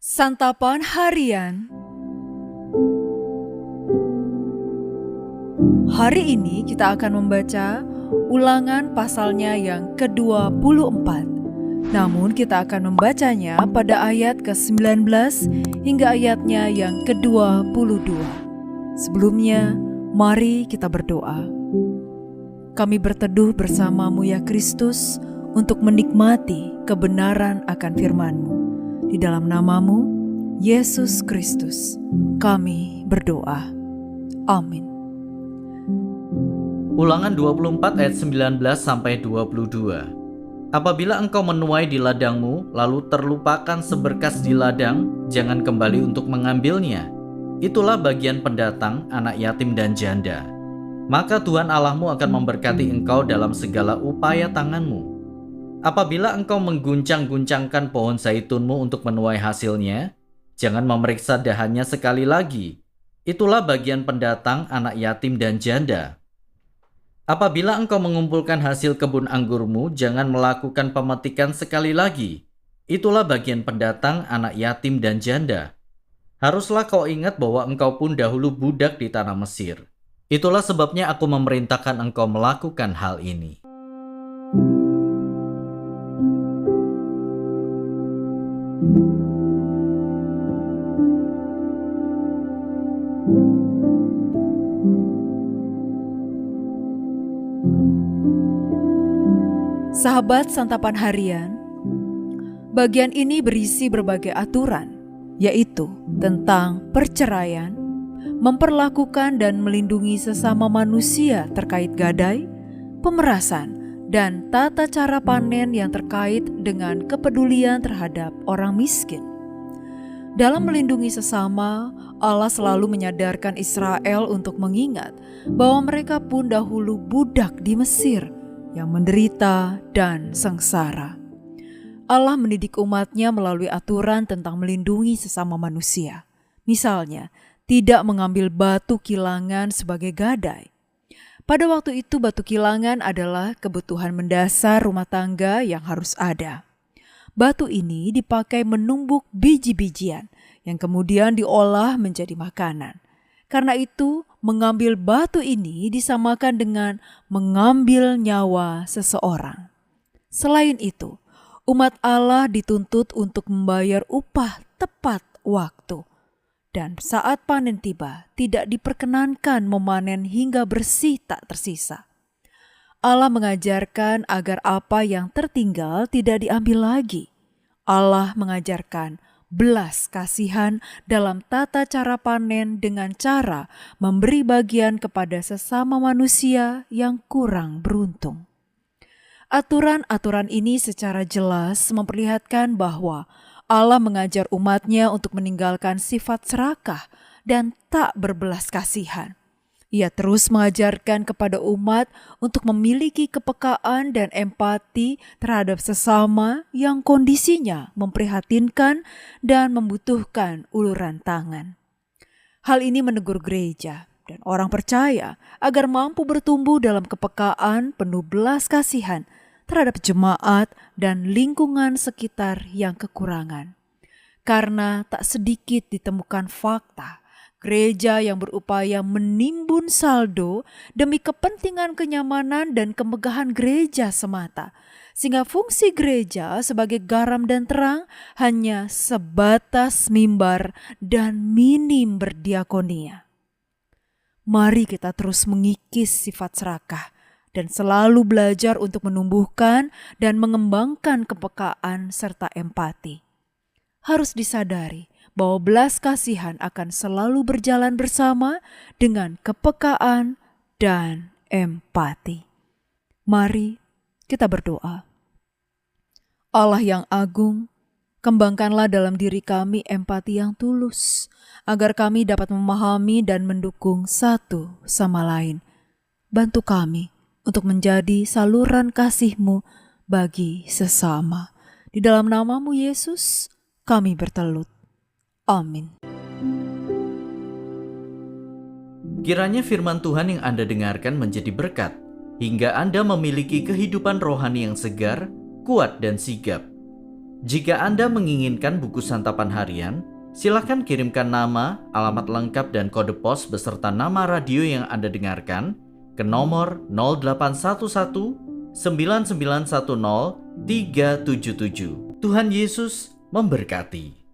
Santapan Harian. Hari ini kita akan membaca Ulangan pasalnya yang ke-24. Namun kita akan membacanya pada ayat ke-19 hingga ayatnya yang ke-22. Sebelumnya, mari kita berdoa. Kami berteduh bersama-Mu ya Kristus untuk menikmati kebenaran akan firman-Mu. Di dalam nama-Mu, Yesus Kristus, kami berdoa. Amin. Ulangan 24 ayat 19 sampai 22. Apabila engkau menuai di ladangmu, lalu terlupakan seberkas di ladang, jangan kembali untuk mengambilnya. Itulah bagian pendatang, anak yatim dan janda. Maka Tuhan Allahmu akan memberkati engkau dalam segala upaya tanganmu. Apabila engkau mengguncang-guncangkan pohon zaitunmu untuk menuai hasilnya, jangan memeriksa dahannya sekali lagi. Itulah bagian pendatang, anak yatim dan janda. Apabila engkau mengumpulkan hasil kebun anggurmu, jangan melakukan pemetikan sekali lagi. Itulah bagian pendatang, anak yatim dan janda. Haruslah kau ingat bahwa engkau pun dahulu budak di tanah Mesir. Itulah sebabnya aku memerintahkan engkau melakukan hal ini. Sahabat Santapan Harian, bagian ini berisi berbagai aturan, yaitu tentang perceraian, memperlakukan dan melindungi sesama manusia terkait gadai, pemerasan, dan tata cara panen yang terkait dengan kepedulian terhadap orang miskin. Dalam melindungi sesama, Allah selalu menyadarkan Israel untuk mengingat bahwa mereka pun dahulu budak di Mesir yang menderita dan sengsara. Allah mendidik umatnya melalui aturan tentang melindungi sesama manusia. Misalnya, tidak mengambil batu kilangan sebagai gadai. Pada waktu itu batu kilangan adalah kebutuhan mendasar rumah tangga yang harus ada. Batu ini dipakai menumbuk biji-bijian yang kemudian diolah menjadi makanan. Karena itu, mengambil batu ini disamakan dengan mengambil nyawa seseorang. Selain itu, umat Allah dituntut untuk membayar upah tepat waktu. Dan saat panen tiba, tidak diperkenankan memanen hingga bersih tak tersisa. Allah mengajarkan agar apa yang tertinggal tidak diambil lagi. Allah mengajarkan belas kasihan dalam tata cara panen dengan cara memberi bagian kepada sesama manusia yang kurang beruntung. Aturan-aturan ini secara jelas memperlihatkan bahwa Allah mengajar umatnya untuk meninggalkan sifat serakah dan tak berbelas kasihan. Ia terus mengajarkan kepada umat untuk memiliki kepekaan dan empati terhadap sesama yang kondisinya memprihatinkan dan membutuhkan uluran tangan. Hal ini menegur gereja dan orang percaya agar mampu bertumbuh dalam kepekaan penuh belas kasihan terhadap jemaat dan lingkungan sekitar yang kekurangan. Karena tak sedikit ditemukan fakta gereja yang berupaya menimbun saldo demi kepentingan kenyamanan dan kemegahan gereja semata, sehingga fungsi gereja sebagai garam dan terang hanya sebatas mimbar dan minim berdiakonia. Mari kita terus mengikis sifat serakah dan selalu belajar untuk menumbuhkan dan mengembangkan kepekaan serta empati. Harus disadari bahwa belas kasihan akan selalu berjalan bersama dengan kepekaan dan empati. Mari kita berdoa. Allah yang agung, kembangkanlah dalam diri kami empati yang tulus, agar kami dapat memahami dan mendukung satu sama lain. Bantu kami untuk menjadi saluran kasih-Mu bagi sesama. Di dalam nama-Mu Yesus, kami bertelut. Amin. Kiranya firman Tuhan yang Anda dengarkan menjadi berkat, hingga Anda memiliki kehidupan rohani yang segar, kuat dan sigap. Jika Anda menginginkan buku santapan harian, silakan kirimkan nama, alamat lengkap, dan kode pos beserta nama radio yang Anda dengarkan ke nomor 0811 9910 377. Tuhan Yesus memberkati.